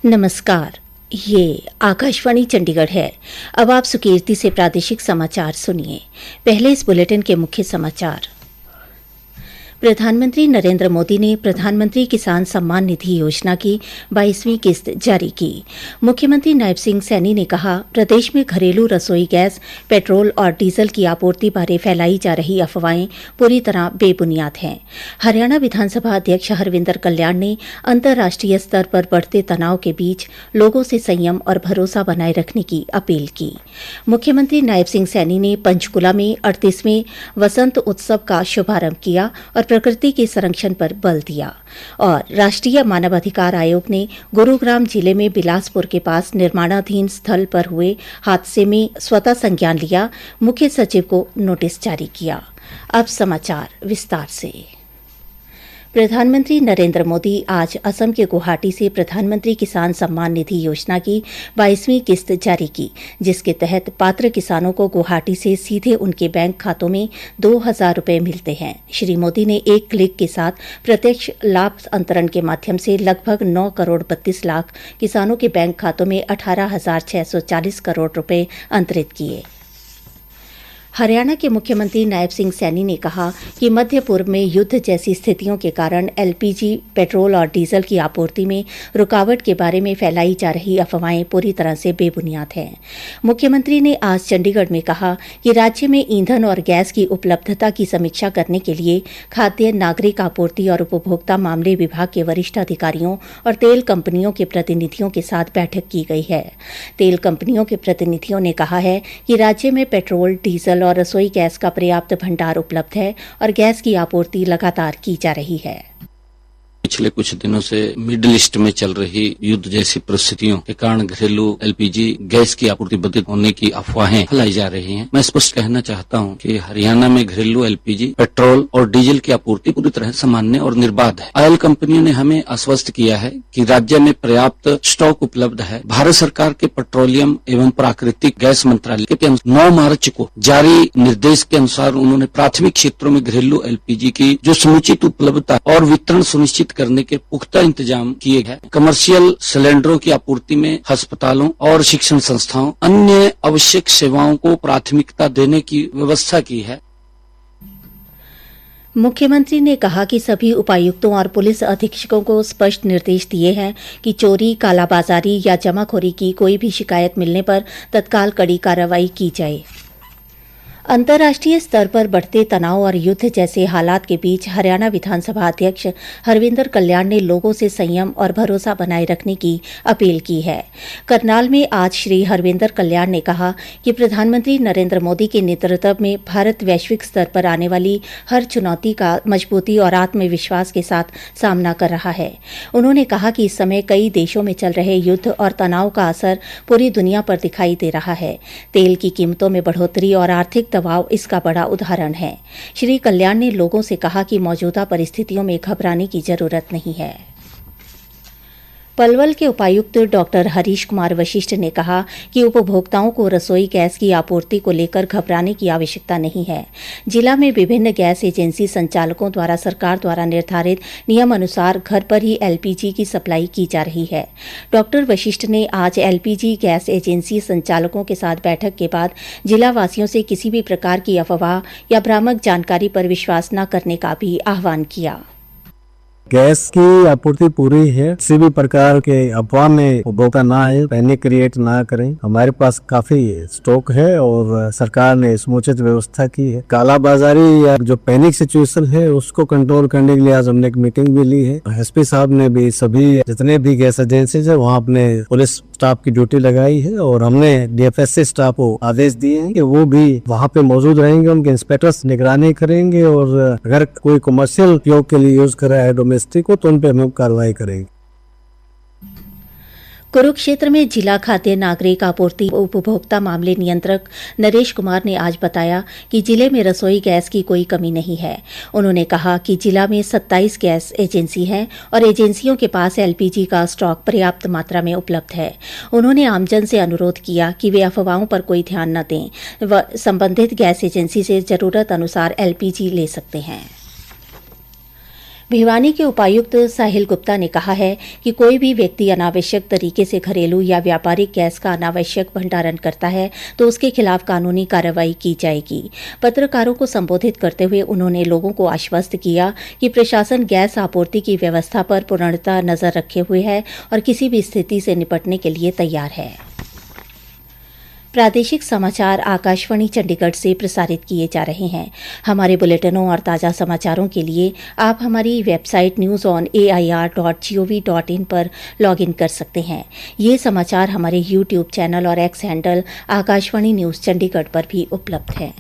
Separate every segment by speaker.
Speaker 1: नमस्कार, ये आकाशवाणी चंडीगढ़ है। अब आप सुकीर्ति से प्रादेशिक समाचार सुनिए। पहले इस बुलेटिन के मुख्य समाचार। प्रधानमंत्री नरेंद्र मोदी ने प्रधानमंत्री किसान सम्मान निधि योजना की 22वीं किस्त जारी की। मुख्यमंत्री नायब सिंह सैनी ने कहा, प्रदेश में घरेलू रसोई गैस, पेट्रोल और डीजल की आपूर्ति बारे फैलाई जा रही अफवाहें पूरी तरह बेबुनियाद हैं। हरियाणा विधानसभा अध्यक्ष हरविंदर कल्याण ने अंतर्राष्ट्रीय स्तर पर बढ़ते तनाव के बीच लोगों से संयम और भरोसा बनाए रखने की अपील की। मुख्यमंत्री नायब सिंह सैनी ने पंचकुला में 38वें वसंत उत्सव का शुभारंभ किया और प्रकृति के संरक्षण पर बल दिया। और राष्ट्रीय मानवाधिकार आयोग ने गुरुग्राम जिले में बिलासपुर के पास निर्माणाधीन स्थल पर हुए हादसे में स्वतः संज्ञान लिया, मुख्य सचिव को नोटिस जारी किया। अब समाचार विस्तार से। प्रधानमंत्री नरेंद्र मोदी आज असम के गुवाहाटी से प्रधानमंत्री किसान सम्मान निधि योजना की 22वीं किस्त जारी की, जिसके तहत पात्र किसानों को गुवाहाटी से सीधे उनके बैंक खातों में 2,000 रुपये मिलते हैं। श्री मोदी ने एक क्लिक के साथ प्रत्यक्ष लाभ अंतरण के माध्यम से लगभग 9 करोड़ 32 लाख किसानों के बैंक खातों में 18,640 करोड़ रुपये अंतरित किए। हरियाणा के मुख्यमंत्री नायब सिंह सैनी ने कहा कि मध्य पूर्व में युद्ध जैसी स्थितियों के कारण एलपीजी, पेट्रोल और डीजल की आपूर्ति में रुकावट के बारे में फैलाई जा रही अफवाहें पूरी तरह से बेबुनियाद हैं। मुख्यमंत्री ने आज चंडीगढ़ में कहा कि राज्य में ईंधन और गैस की उपलब्धता की समीक्षा करने के लिए खाद्य, नागरिक आपूर्ति और उपभोक्ता मामले विभाग के वरिष्ठ अधिकारियों और तेल कंपनियों के प्रतिनिधियों के साथ बैठक की गई है। तेल कंपनियों के प्रतिनिधियों ने कहा है कि राज्य में पेट्रोल, डीजल और रसोई गैस का पर्याप्त भंडार उपलब्ध है और गैस की आपूर्ति लगातार की जा रही है।
Speaker 2: पिछले कुछ दिनों से मिडिल ईस्ट में चल रही युद्ध जैसी परिस्थितियों के कारण घरेलू एलपीजी गैस की आपूर्ति बाधित होने की अफवाहें फैलाई जा रही हैं। मैं स्पष्ट कहना चाहता हूं कि हरियाणा में घरेलू एलपीजी, पेट्रोल और डीजल की आपूर्ति पूरी तरह सामान्य और निर्बाध है। ऑयल कंपनियों ने हमें आश्वस्त किया है कि राज्य में पर्याप्त स्टॉक उपलब्ध है। भारत सरकार के पेट्रोलियम एवं प्राकृतिक गैस मंत्रालय के 9 मार्च को जारी निर्देश के अनुसार उन्होंने प्राथमिक क्षेत्रों में घरेलू एलपीजी की जो समुचित उपलब्धता और वितरण सुनिश्चित करने के पुख्ता इंतजाम किए गए। कमर्शियल सिलेंडरों की आपूर्ति में अस्पतालों और शिक्षण संस्थाओं, अन्य आवश्यक सेवाओं को प्राथमिकता देने की व्यवस्था की है।
Speaker 1: मुख्यमंत्री ने कहा कि सभी उपायुक्तों और पुलिस अधीक्षकों को स्पष्ट निर्देश दिए हैं कि चोरी, कालाबाजारी या जमाखोरी की कोई भी शिकायत मिलने पर तत्काल कड़ी कार्रवाई की जाए। अंतर्राष्ट्रीय स्तर पर बढ़ते तनाव और युद्ध जैसे हालात के बीच हरियाणा विधानसभा अध्यक्ष हरविंदर कल्याण ने लोगों से संयम और भरोसा बनाए रखने की अपील की है। करनाल में आज श्री हरविंदर कल्याण ने कहा कि प्रधानमंत्री नरेंद्र मोदी के नेतृत्व में भारत वैश्विक स्तर पर आने वाली हर चुनौती का मजबूती और आत्मविश्वास के साथ सामना कर रहा है। उन्होंने कहा कि इस समय कई देशों में चल रहे युद्ध और तनाव का असर पूरी दुनिया पर दिखाई दे रहा है। तेल की कीमतों में बढ़ोतरी और आर्थिक दबाव इसका बड़ा उदाहरण है। श्री कल्याण ने लोगों से कहा कि मौजूदा परिस्थितियों में घबराने की जरूरत नहीं है। पलवल के उपायुक्त डॉक्टर हरीश कुमार वशिष्ठ ने कहा कि उपभोक्ताओं को रसोई गैस की आपूर्ति को लेकर घबराने की आवश्यकता नहीं है। जिला में विभिन्न गैस एजेंसी संचालकों द्वारा सरकार द्वारा निर्धारित नियम अनुसार घर पर ही एलपीजी की सप्लाई की जा रही है। डॉक्टर वशिष्ठ ने आज एलपीजी गैस एजेंसी संचालकों के साथ बैठक के बाद जिला वासियों से किसी भी प्रकार की अफवाह या भ्रामक जानकारी पर विश्वास न करने का भी आह्वान किया।
Speaker 3: गैस की आपूर्ति पूरी है, किसी भी प्रकार के अफवाह में उपभोक्ता ना आए, पैनिक क्रिएट ना करें। हमारे पास काफी स्टॉक है और सरकार ने समुचित व्यवस्था की है। कालाबाजारी या जो पैनिक सिचुएशन है उसको कंट्रोल करने के लिए आज हमने एक मीटिंग भी ली है। एसपी साहब ने भी सभी जितने भी गैस एजेंसी है वहाँ अपने पुलिस स्टाफ की ड्यूटी लगाई है और हमने डीएफएससी स्टाफ को आदेश दिए हैं कि वो भी वहाँ पे मौजूद रहेंगे, उनके इंस्पेक्टर्स निगरानी करेंगे और अगर कोई कमर्शियल उपयोग के लिए यूज कर रहा है डोमेस्टिक को तो उन पे हम कार्रवाई करेंगे।
Speaker 1: कुरुक्षेत्र में जिला खाद्य नागरिक आपूर्ति उपभोक्ता मामले नियंत्रक नरेश कुमार ने आज बताया कि जिले में रसोई गैस की कोई कमी नहीं है। उन्होंने कहा कि जिला में 27 गैस एजेंसी हैं और एजेंसियों के पास एलपीजी का स्टॉक पर्याप्त मात्रा में उपलब्ध है। उन्होंने आमजन से अनुरोध किया कि वे अफवाहों पर कोई ध्यान न दें व संबंधित गैस एजेंसी से जरूरत अनुसार एलपीजी ले सकते हैं। भिवानी के उपायुक्त साहिल गुप्ता ने कहा है कि कोई भी व्यक्ति अनावश्यक तरीके से घरेलू या व्यापारिक गैस का अनावश्यक भंडारण करता है तो उसके खिलाफ कानूनी कार्रवाई की जाएगी। पत्रकारों को संबोधित करते हुए उन्होंने लोगों को आश्वस्त किया कि प्रशासन गैस आपूर्ति की व्यवस्था पर पूर्णतः नजर रखे हुए है और किसी भी स्थिति से निपटने के लिए तैयार है। प्रादेशिक समाचार आकाशवाणी चंडीगढ़ से प्रसारित किए जा रहे हैं। हमारे बुलेटिनों और ताज़ा समाचारों के लिए आप हमारी वेबसाइट newsonair.gov.in पर लॉगिन कर सकते हैं। ये समाचार हमारे यूट्यूब चैनल और x handle Akashvani news Chandigarh पर भी उपलब्ध हैं।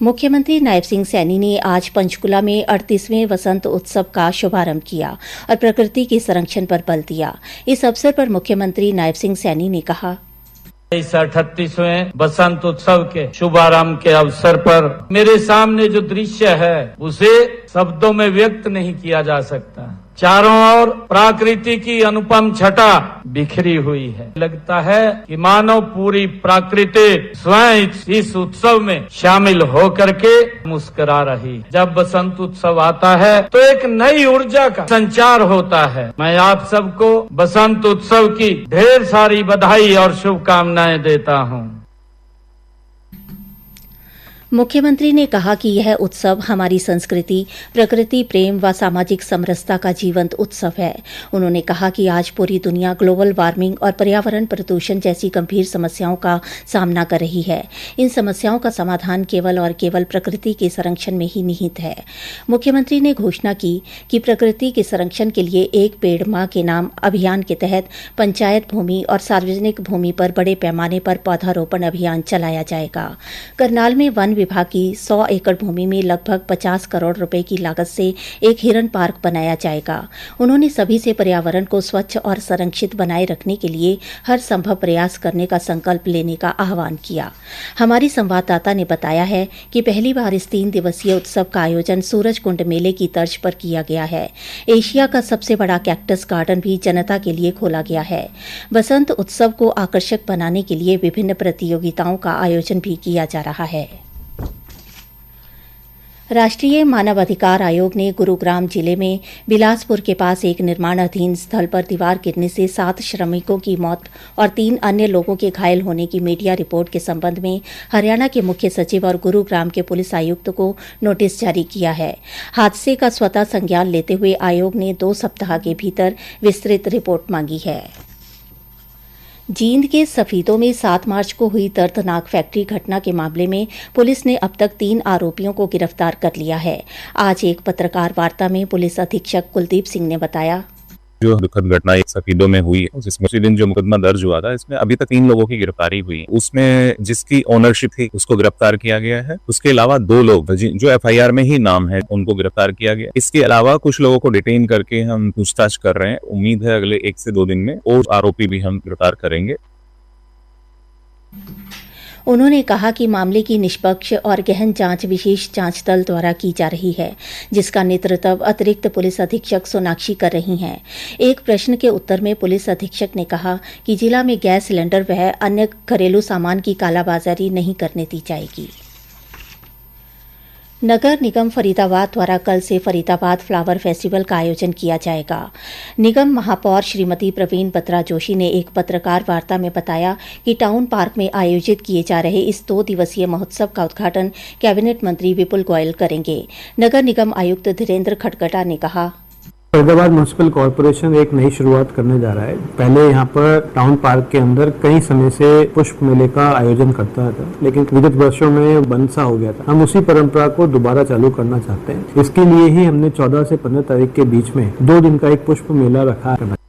Speaker 1: मुख्यमंत्री नायब सिंह सैनी ने आज पंचकुला में 38वें वसंत उत्सव का शुभारंभ किया और प्रकृति के संरक्षण पर बल दिया। इस अवसर पर मुख्यमंत्री नायब सिंह सैनी ने कहा,
Speaker 4: इस 38वें बसंत उत्सव के शुभारंभ के अवसर पर मेरे सामने जो दृश्य है उसे शब्दों में व्यक्त नहीं किया जा सकता। चारों ओर प्रकृति की अनुपम छटा बिखरी हुई है। लगता है कि मानव पूरी प्रकृति स्वयं इस उत्सव में शामिल होकर के मुस्कुरा रही। जब बसंत उत्सव आता है तो एक नई ऊर्जा का संचार होता है। मैं आप सबको बसंत उत्सव की ढेर सारी बधाई और शुभकामनाएं देता हूँ।
Speaker 1: मुख्यमंत्री ने कहा कि यह उत्सव हमारी संस्कृति, प्रकृति प्रेम व सामाजिक समरसता का जीवंत उत्सव है। उन्होंने कहा कि आज पूरी दुनिया ग्लोबल वार्मिंग और पर्यावरण प्रदूषण जैसी गंभीर समस्याओं का सामना कर रही है। इन समस्याओं का समाधान केवल और केवल प्रकृति के संरक्षण में ही निहित है। मुख्यमंत्री ने घोषणा की कि प्रकृति के संरक्षण के लिए एक पेड़ मां के नाम अभियान के तहत पंचायत भूमि और सार्वजनिक भूमि पर बड़े पैमाने पर पौधारोपण अभियान चलाया जाएगा। करनाल में वन विभाग की 100 एकड़ भूमि में लगभग 50 करोड़ रुपए की लागत से एक हिरन पार्क बनाया जाएगा। उन्होंने सभी से पर्यावरण को स्वच्छ और संरक्षित बनाए रखने के लिए हर संभव प्रयास करने का संकल्प लेने का आह्वान किया। हमारी संवाददाता ने बताया है कि पहली बार इस 3 दिवसीय उत्सव का आयोजन सूरज कुंड मेले की तर्ज पर किया गया है। एशिया का सबसे बड़ा कैक्टस गार्डन भी जनता के लिए खोला गया है। बसंत उत्सव को आकर्षक बनाने के लिए विभिन्न प्रतियोगिताओं का आयोजन भी किया जा रहा है। राष्ट्रीय मानव अधिकार आयोग ने गुरुग्राम जिले में बिलासपुर के पास एक निर्माणाधीन स्थल पर दीवार गिरने से 7 श्रमिकों की मौत और 3 अन्य लोगों के घायल होने की मीडिया रिपोर्ट के संबंध में हरियाणा के मुख्य सचिव और गुरुग्राम के पुलिस आयुक्त को नोटिस जारी किया है। हादसे का स्वतः संज्ञान लेते हुए आयोग ने 2 सप्ताह के भीतर विस्तृत रिपोर्ट मांगी है। जींद के सफीदों में 7 मार्च को हुई दर्दनाक फैक्ट्री घटना के मामले में पुलिस ने अब तक 3 आरोपियों को गिरफ्तार कर लिया है। आज एक पत्रकार वार्ता में पुलिस अधीक्षक कुलदीप सिंह ने बताया,
Speaker 5: जो दुखद घटना एक सफीदों में हुई, जिसमें उसी दिन जो मुकदमा दर्ज हुआ था, इसमें अभी तक 3 लोगों की गिरफ्तारी हुई। उसमें जिसकी ओनरशिप थी उसको गिरफ्तार किया गया है। उसके अलावा 2 लोग जो एफआईआर में ही नाम है उनको गिरफ्तार किया गया। इसके अलावा कुछ लोगों को डिटेन करके हम पूछताछ कर रहे हैं। उम्मीद है अगले 1 से 2 दिन में और आरोपी भी हम गिरफ्तार करेंगे।
Speaker 1: उन्होंने कहा कि मामले की निष्पक्ष और गहन जांच विशेष जांच दल द्वारा की जा रही है, जिसका नेतृत्व अतिरिक्त पुलिस अधीक्षक सोनाक्षी कर रही हैं। एक प्रश्न के उत्तर में पुलिस अधीक्षक ने कहा कि जिला में गैस सिलेंडर व अन्य घरेलू सामान की कालाबाजारी नहीं करने दी जाएगी। नगर निगम फरीदाबाद द्वारा कल से फरीदाबाद फ्लावर फेस्टिवल का आयोजन किया जाएगा। निगम महापौर श्रीमती प्रवीण बत्रा जोशी ने एक पत्रकार वार्ता में बताया कि टाउन पार्क में आयोजित किए जा रहे इस 2 दिवसीय महोत्सव का उद्घाटन कैबिनेट मंत्री विपुल गोयल करेंगे। नगर निगम आयुक्त धीरेन्द्र खटगटा ने कहा,
Speaker 6: फरीदाबाद म्युनिसिपल कॉर्पोरेशन एक नई शुरुआत करने जा रहा है। पहले यहाँ पर टाउन पार्क के अंदर कई समय से पुष्प मेले का आयोजन करता था, लेकिन विगत वर्षों में बंद सा हो गया था। हम उसी परंपरा को दोबारा चालू करना चाहते हैं। इसके लिए ही हमने 14 से 15 तारीख के बीच में 2 दिन का एक पुष्प मेला रखा है।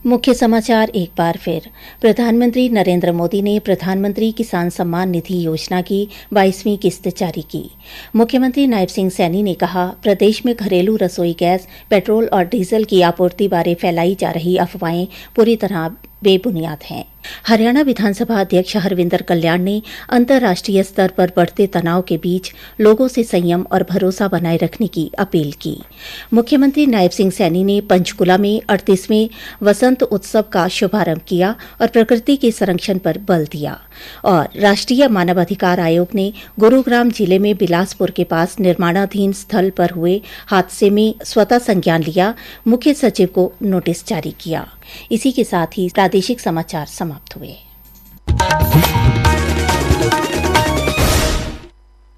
Speaker 1: मुख्य समाचार एक बार फिर। प्रधानमंत्री नरेंद्र मोदी ने प्रधानमंत्री किसान सम्मान निधि योजना की 22वीं किस्त जारी की। मुख्यमंत्री नायब सिंह सैनी ने कहा, प्रदेश में घरेलू रसोई गैस, पेट्रोल और डीजल की आपूर्ति बारे फैलाई जा रही अफवाहें पूरी तरह बेबुनियाद हैं। हरियाणा विधानसभा अध्यक्ष हरविंदर कल्याण ने अंतर्राष्ट्रीय स्तर पर बढ़ते तनाव के बीच लोगों से संयम और भरोसा बनाए रखने की अपील की। मुख्यमंत्री नायब सिंह सैनी ने पंचकुला में 38वें वसंत उत्सव का शुभारंभ किया और प्रकृति के संरक्षण पर बल दिया। और राष्ट्रीय मानवाधिकार आयोग ने गुरुग्राम जिले में बिलासपुर के पास निर्माणाधीन स्थल पर हुए हादसे में स्वतः संज्ञान लिया, मुख्य सचिव को नोटिस जारी किया। इसी के साथ ही प्रादेशिक समाचार समाप्त हुए।